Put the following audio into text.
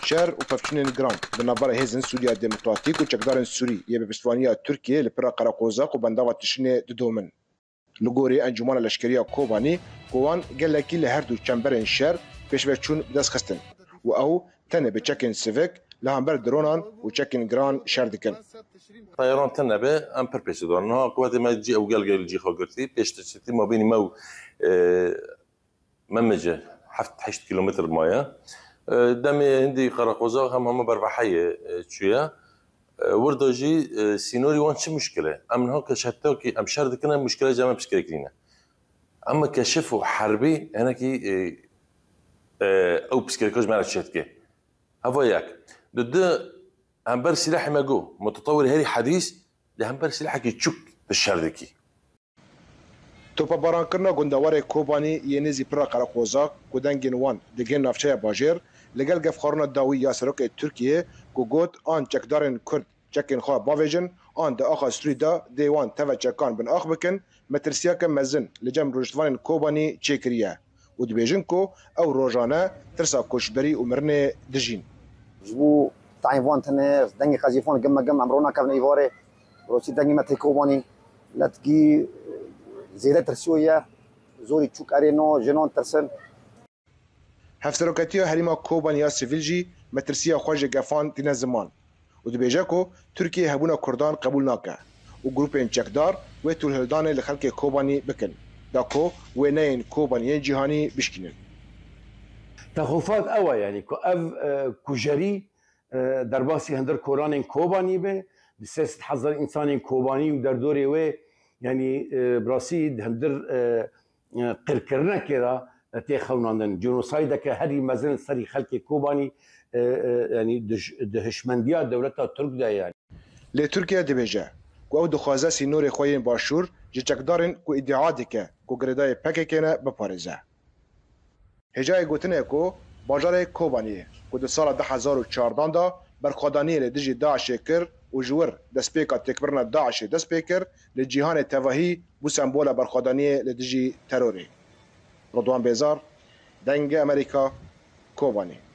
شهر و پفچینên giran bi navbera hêzên Sûriya Demokratîk û çekdarên Sûrî yê bi piştwaniya Tirkiye li pira Qereqozaq û bendava tişinê didomin. Li gorî Encûmena Leşkeriya Kobanî ku wan gelekî li her du çemberên şer pêşveçûn bi dest xistin û ew tenê bi çekên sivik li hember dronan û çekên giran şer dikin. طيران تنبه ام پر پیش دارن ها قوت ما جي او گل جي خو گرتي پیش تشتي ما بين مو ممجه 7 كيلومتر مايا دم عندي قرقوزاق هم برفحيه شويه وردوجي سينوري وان شي مشكله ام هو كشتو كي ام شرد كنا مشكله جامع بشكلنا اما كشفوا حربي هنا كي او بسكريكوز مع الشتكه هو ياك ضد همبر سلاح ماجو متطور هاري حديث لهمبر سلاحك يتشك بالشردكي توپا بارانکرنا گندوار کوبانی یه نزی پرا قرقوزاق کو دنگین وان دگین نافچه باجر لگل گفخارنا داوی یا سروک ترکیه کو گوت آن چکدارن کرد چکین خواه باویجن آن دا آخا سریدا دیوان توا چکان بن آخ بکن مترسیا که مزن لجم روشتوان کوبانی چکریه و دبیجن کو او روزانه ترسا کشبری و مرنه دجین جبو تعيفان تنه دنگي خزيفون جم امرونا كابن ايفاري روسي دنگي متي كوباني لاتكي زيادة ترسوية زوري تشوك ارينو جنون ترسن هفتروكاتيا هريما كوبانيا سيفيلجي مترسيا خواجه گفان دين زمان و دبيجاكو تركيا هبونا كردان قبول ناكه و جروبين چكدار و تولهلدان لخلق كوباني بكن داكو و نين كوبانيين جهاني بشكنن تخوفات اوا يعني كجري درباسي هندر كوران كوباني به بسياسة حظر إنسان كوباني ودر دوري وي يعني براسي هندر قركرنا كذا تيخوناندن جنوسايدا كهري مازن سري خلق كوباني يعني دهشمندية دولتها الترك دا يعني لتركيا دبيجا كو دخوازا سينوري خوين باشور جچكدارن كو ادعا دكه كو گرداي پکكينه بپاريزه هجاي گوتنه كو باجار کوبانی که در سال 2014 دا برخوادانی لدیجی داعش کر و جور دسپیکا تکبرنا داعش دسپیکر لجیهان تواهی بو سمبولا برخوادانی لدیجی تروری. رضوان بیزار، دنگ امریکا، کوبانی.